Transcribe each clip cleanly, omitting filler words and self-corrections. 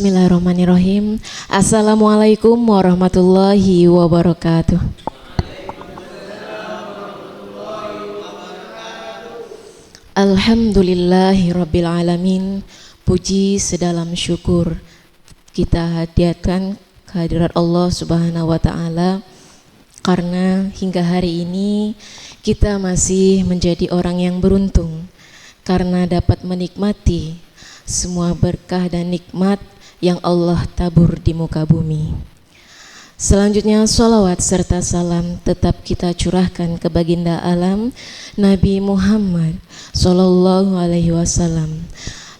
Bismillahirrahmanirrahim. Assalamualaikum warahmatullahi wabarakatuh. Alhamdulillahirabbil alamin. Puji sedalam syukur kita hadiahkan kehadirat Allah Subhanahu wa taala, karena hingga hari ini kita masih menjadi orang yang beruntung karena dapat menikmati semua berkah dan nikmat yang Allah tabur di muka bumi. Selanjutnya salawat serta salam tetap kita curahkan ke baginda alam Nabi Muhammad sallallahu alaihi wasallam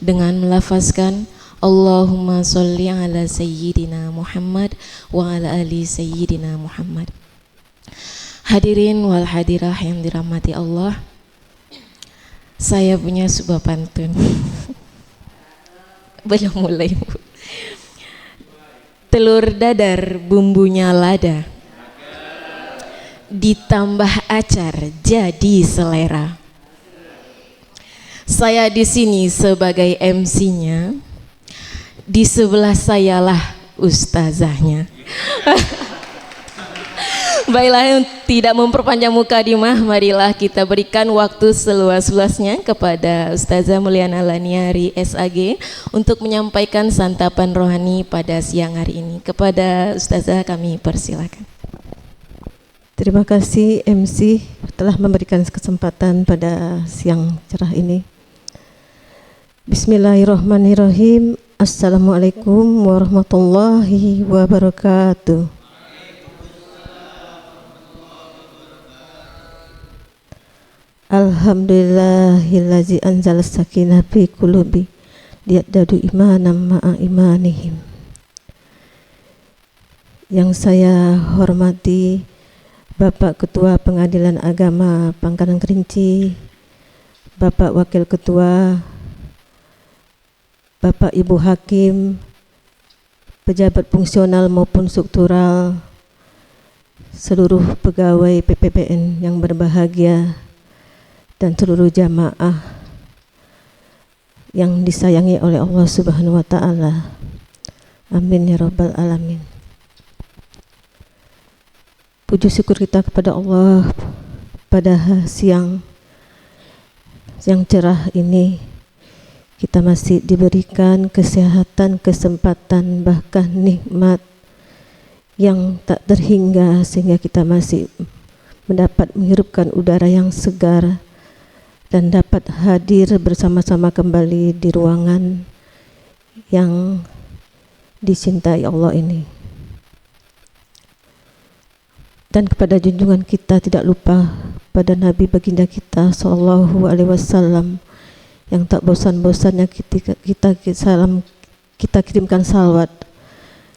dengan melafazkan Allahumma sholli ala sayyidina Muhammad wa ala ali sayyidina Muhammad. Hadirin wal hadirah yang dirahmati Allah, saya punya sebuah pantun. Belum mulai. Telur dadar bumbunya lada, ditambah acar jadi selera. Saya di sini sebagai MC-nya, di sebelah sayalah ustazahnya. Baiklah, tidak memperpanjang mukadimah, marilah kita berikan waktu seluas-luasnya kepada Ustazah Mulyana Laniari SAG untuk menyampaikan santapan rohani pada siang hari ini. Kepada Ustazah kami persilakan. Terima kasih MC telah memberikan kesempatan pada siang cerah ini. Bismillahirrahmanirrahim. Assalamualaikum warahmatullahi wabarakatuh. Alhamdulillahillazi anzala sakinah fi qulubi liyadadu imanan ma'a imanihim. Yang saya hormati Bapak Ketua Pengadilan Agama Pangkalan Kerinci, Bapak Wakil Ketua, Bapak Ibu Hakim, pejabat fungsional maupun struktural, seluruh pegawai PPPN yang berbahagia, dan seluruh jamaah yang disayangi oleh Allah Subhanahu wa taala. Amin ya rabbal alamin. Puji syukur kita kepada Allah pada siang yang cerah ini kita masih diberikan kesehatan, kesempatan, bahkan nikmat yang tak terhingga sehingga kita masih mendapat menghirupkan udara yang segar dan dapat hadir bersama-sama kembali di ruangan yang dicintai Allah ini. Dan kepada junjungan kita tidak lupa pada Nabi baginda kita sallallahu alaihi wasallam yang tak bosan-bosannya kita kirimkan salawat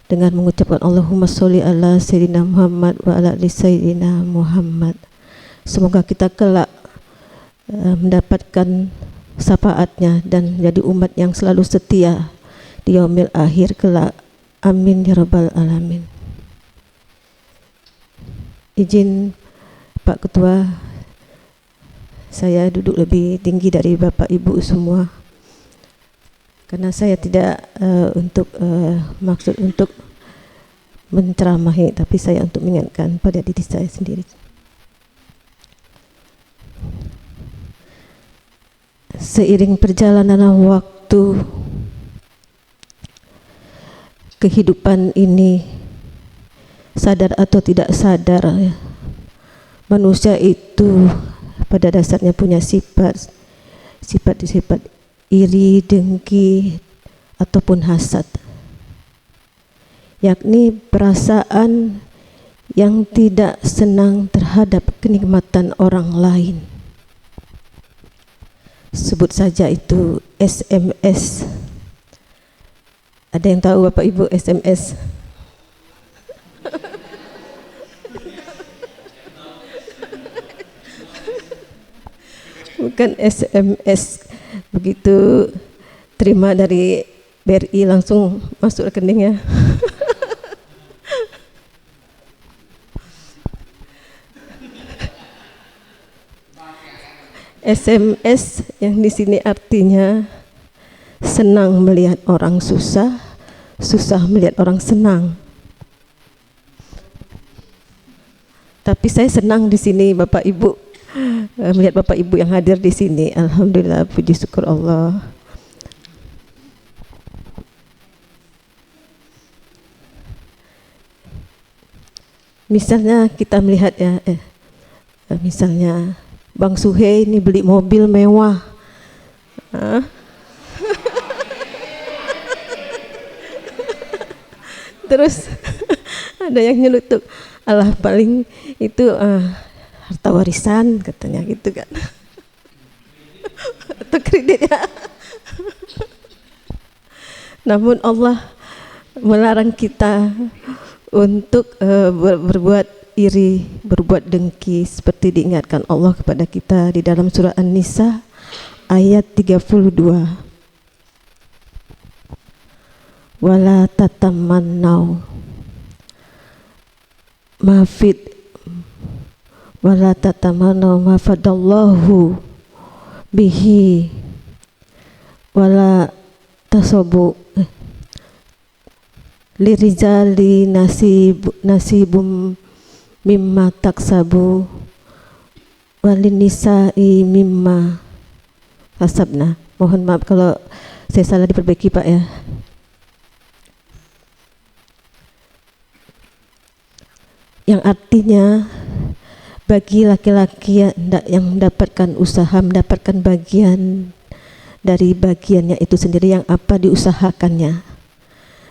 dengan mengucapkan Allahumma sholli ala sayyidina Muhammad wa ala ali sayyidina Muhammad. Semoga kita kelak mendapatkan syafaatnya dan jadi umat yang selalu setia di yaumil akhir kelak. Amin ya rabbal alamin. Izin Pak Ketua, saya duduk lebih tinggi dari Bapak Ibu semua karena saya tidak maksud untuk menceramahi, tapi saya untuk mengingatkan pada diri saya sendiri. Seiring perjalanan waktu, kehidupan ini, sadar atau tidak sadar, manusia itu pada dasarnya punya sifat iri, dengki, ataupun hasad, yakni perasaan yang tidak senang terhadap kenikmatan orang lain. Sebut saja itu SMS. Ada yang tahu Bapak Ibu SMS? Bukan SMS begitu terima dari BRI langsung masuk rekeningnya. SMS yang di sini artinya senang melihat orang susah, susah melihat orang senang. Tapi saya senang di sini Bapak Ibu, melihat Bapak Ibu yang hadir di sini. Alhamdulillah, puji syukur Allah. Misalnya kita melihat ya, misalnya Bang Suhei ini beli mobil mewah. Terus ada yang nyelutuk, alah paling itu harta warisan katanya gitu kan. Atau kredit ya. Namun Allah melarang kita untuk berbuat iri, berbuat dengki, seperti diingatkan Allah kepada kita di dalam surah An-Nisa ayat 32. Wala tatamannau ma fadallahu bihi wala tasabu lirizali nasibum mimma taksabu walinisai mimma kasabna. Mohon maaf kalau saya salah, diperbaiki Pak ya. Yang artinya bagi laki-laki yang mendapatkan usaha, mendapatkan bagian dari bagiannya itu sendiri yang apa diusahakannya.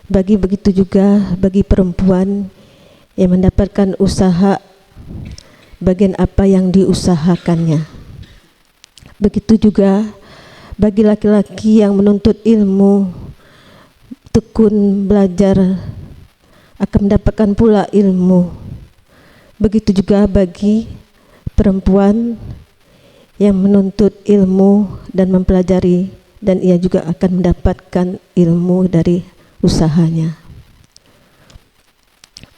Begitu juga bagi perempuan yang mendapatkan usaha, bagian apa yang diusahakannya. Begitu juga bagi laki-laki yang menuntut ilmu, tekun belajar, akan mendapatkan pula ilmu. Begitu juga bagi perempuan yang menuntut ilmu dan mempelajari, dan ia juga akan mendapatkan ilmu dari usahanya.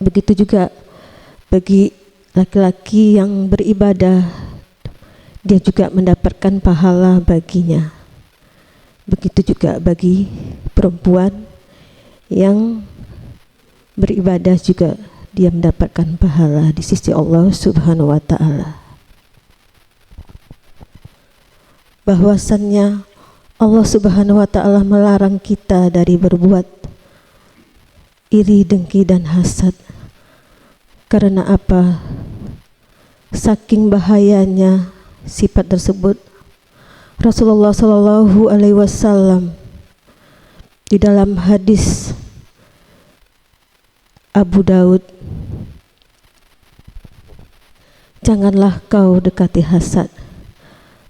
Begitu juga bagi laki-laki yang beribadah, dia juga mendapatkan pahala baginya. Begitu juga bagi perempuan yang beribadah juga dia mendapatkan pahala di sisi Allah Subhanahu wa Ta'ala. Bahwasannya Allah Subhanahu wa Ta'ala melarang kita dari berbuat iri, dengki dan hasad. Karena apa? Saking bahayanya sifat tersebut, Rasulullah Shallallahu Alaihi Wasallam di dalam hadis Abu Daud, janganlah kau dekati hasad,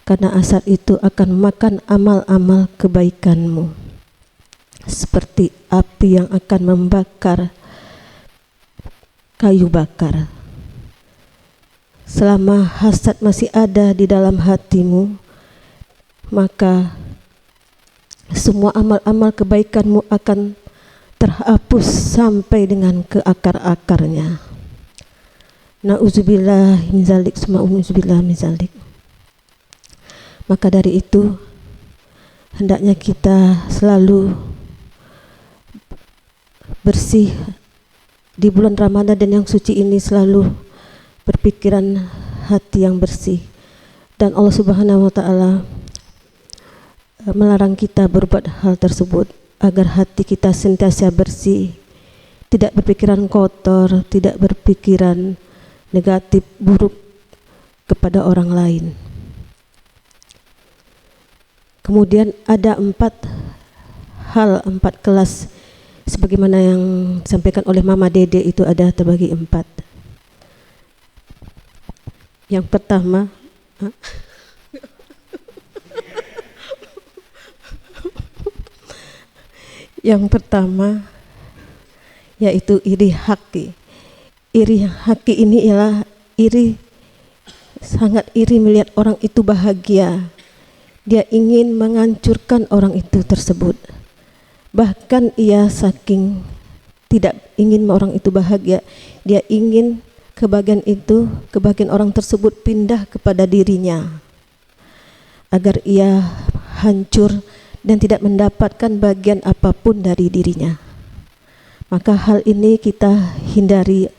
karena hasad itu akan makan amal-amal kebaikanmu, seperti api yang akan membakar kayu bakar. Selama hasad masih ada di dalam hatimu, maka semua amal-amal kebaikanmu akan terhapus sampai dengan ke akar-akarnya. Na'udzubillah min zalik, suma'udzubillah min zalik. Maka dari itu hendaknya kita selalu bersih di bulan Ramadan dan yang suci ini, selalu berpikiran hati yang bersih. Dan Allah Subhanahu wa Ta'ala melarang kita berbuat hal tersebut agar hati kita sentiasa bersih, tidak berpikiran kotor, tidak berpikiran negatif buruk kepada orang lain. Kemudian ada 4 kelas sebagaimana yang disampaikan oleh Mama Dede, itu ada terbagi 4. Yang pertama, yaitu iri haki. Iri haki ini ialah sangat iri melihat orang itu bahagia. Dia ingin menghancurkan orang itu tersebut. Bahkan ia saking tidak ingin orang itu bahagia, dia ingin kebahagiaan orang tersebut pindah kepada dirinya, agar ia hancur dan tidak mendapatkan bagian apapun dari dirinya. Maka hal ini kita hindari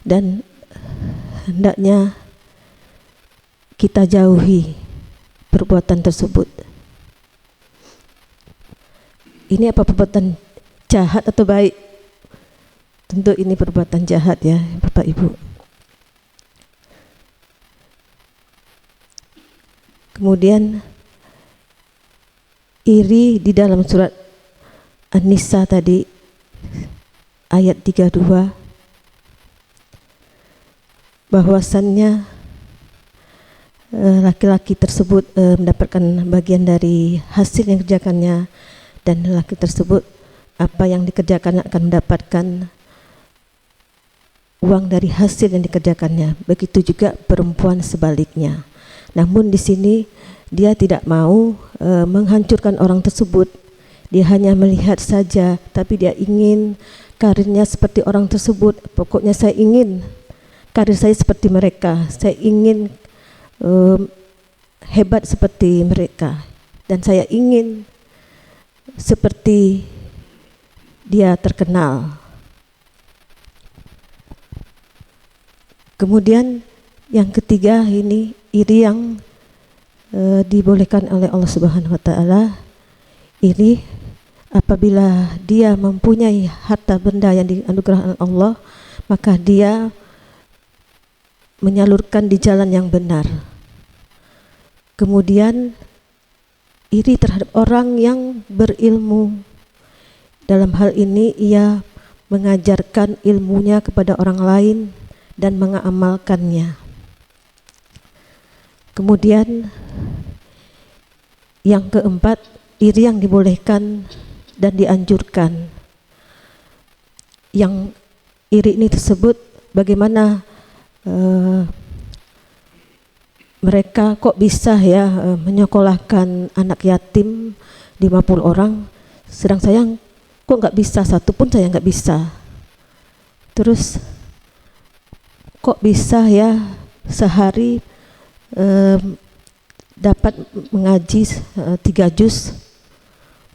dan hendaknya kita jauhi perbuatan tersebut. Ini apa perbuatan jahat atau baik? Tentu ini perbuatan jahat ya Bapak Ibu. Kemudian iri di dalam surat An-Nisa tadi ayat 32, bahwasannya laki-laki tersebut mendapatkan bagian dari hasil yang dikerjakannya, dan laki tersebut apa yang dikerjakannya akan mendapatkan uang dari hasil yang dikerjakannya. Begitu juga perempuan sebaliknya. Namun di sini dia tidak mau menghancurkan orang tersebut. Dia hanya melihat saja, tapi dia ingin karirnya seperti orang tersebut. Pokoknya saya ingin karir saya seperti mereka. Saya ingin hebat seperti mereka. Dan saya ingin seperti dia terkenal. Kemudian yang ketiga ini iri yang dibolehkan oleh Allah Subhanahu wa taala. Iri apabila dia mempunyai harta benda yang dianugerahkan Allah, maka dia menyalurkan di jalan yang benar. Kemudian iri terhadap orang yang berilmu. Dalam hal ini ia mengajarkan ilmunya kepada orang lain dan mengamalkannya. Kemudian yang keempat, iri yang dibolehkan dan dianjurkan. Yang iri ini tersebut bagaimana mereka kok bisa ya menyekolahkan anak yatim 50 orang, sedang saya kok nggak bisa, satu pun saya nggak bisa. Terus kok bisa ya sehari dapat mengaji 3 juz,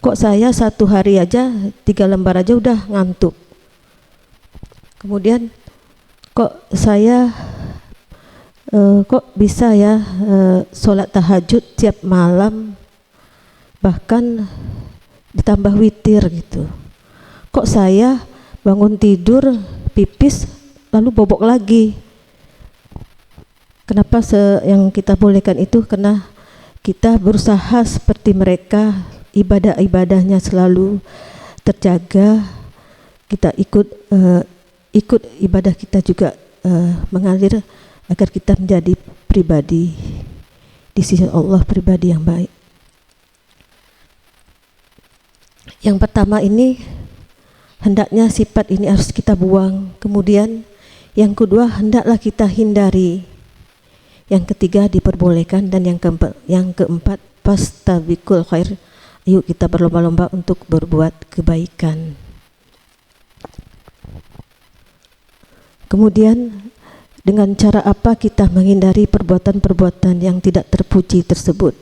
kok saya satu hari aja 3 lembar aja udah ngantuk. Kemudian kok saya kok bisa ya sholat tahajud tiap malam, bahkan ditambah witir gitu. Kok saya bangun tidur pipis lalu bobok lagi. Kenapa yang kita bolehkan itu? Karena kita berusaha seperti mereka, ibadah-ibadahnya selalu terjaga. Kita ikut ibadah kita juga mengalir agar kita menjadi pribadi di sisi Allah, pribadi yang baik. Yang pertama ini hendaknya sifat ini harus kita buang. Kemudian yang kedua hendaklah kita hindari. Yang ketiga diperbolehkan, dan yang keempat fastabiqul khair. Ayo kita berlomba-lomba untuk berbuat kebaikan. Kemudian dengan cara apa kita menghindari perbuatan-perbuatan yang tidak terpuji tersebut?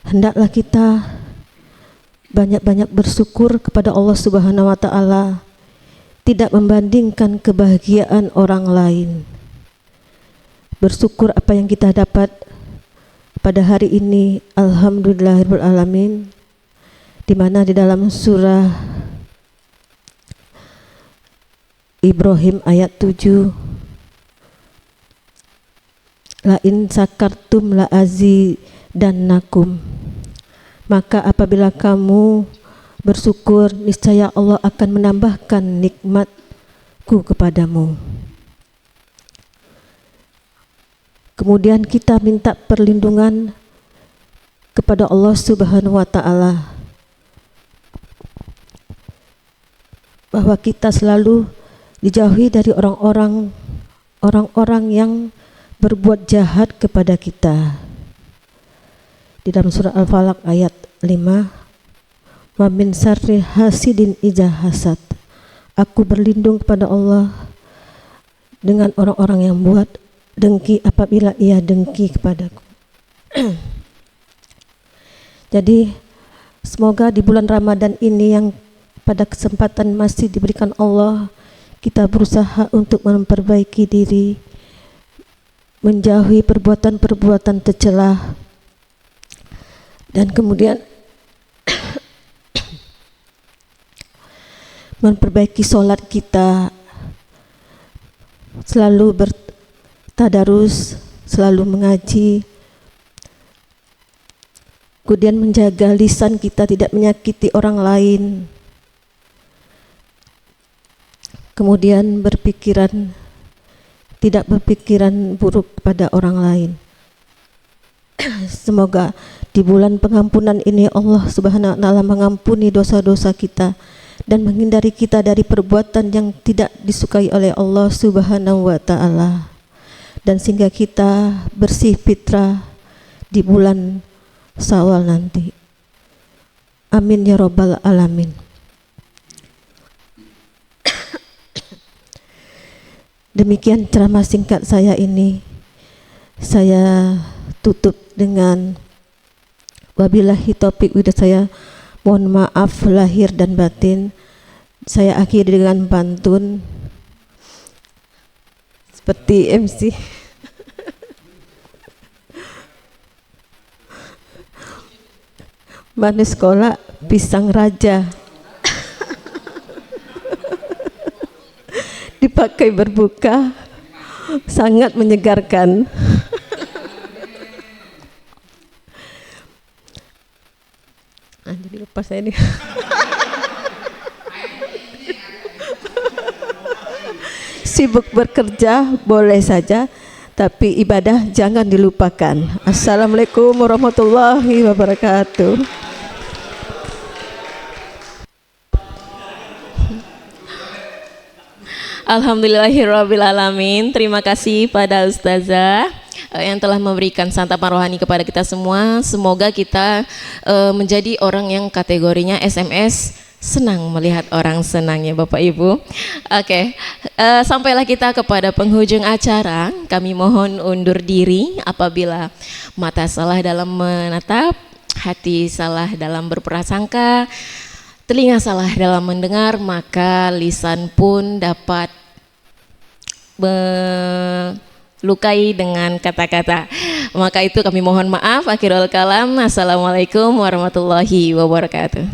Hendaklah kita banyak-banyak bersyukur kepada Allah Subhanahu wa taala, tidak membandingkan kebahagiaan orang lain. Bersyukur apa yang kita dapat pada hari ini, alhamdulillahirabbil alamin, di mana di dalam surah Ibrahim ayat 7, la in sakartum la azidannakum, maka apabila kamu bersyukur niscaya Allah akan menambahkan nikmatku kepadamu. Kemudian kita minta perlindungan kepada Allah Subhanahu wa taala, bahwa kita selalu dijauhi dari orang-orang yang berbuat jahat kepada kita. Di dalam surah Al-Falaq ayat 5, wa min syarri hasidin idza hasad, aku berlindung kepada Allah dengan orang-orang yang buat dengki apabila ia dengki kepadaku. Jadi semoga di bulan Ramadan ini yang pada kesempatan masih diberikan Allah, kita berusaha untuk memperbaiki diri, menjauhi perbuatan-perbuatan tercela, dan kemudian memperbaiki sholat kita, selalu bertadarus, selalu mengaji, kemudian menjaga lisan kita tidak menyakiti orang lain, kemudian tidak berpikiran buruk pada orang lain. Semoga di bulan pengampunan ini Allah Subhanahu wa taala mengampuni dosa-dosa kita dan menghindari kita dari perbuatan yang tidak disukai oleh Allah Subhanahu wa taala, dan sehingga kita bersih fitrah di bulan Syawal nanti. Amin ya rabbal alamin. Demikian ceramah singkat saya ini. Saya tutup dengan wabillahi taufik hidayah. Mohon maaf lahir dan batin. Saya akhiri dengan pantun seperti MC. Manis sekolah pisang raja dipakai berbuka sangat menyegarkan. Jadi lupa saya ini. Sibuk bekerja boleh saja, tapi ibadah jangan dilupakan. Assalamualaikum warahmatullahi wabarakatuh. Alhamdulillahirrabbilalamin. Terima kasih pada Ustazah yang telah memberikan santapan rohani kepada kita semua. Semoga kita menjadi orang yang kategorinya SMS senang melihat orang senang, ya Bapak Ibu. Oke, sampailah kita kepada penghujung acara. Kami mohon undur diri apabila mata salah dalam menatap, hati salah dalam berprasangka, telinga salah dalam mendengar, maka lisan pun dapat melukai dengan kata-kata. Maka itu kami mohon maaf. Akhirul kalam. Assalamualaikum warahmatullahi wabarakatuh.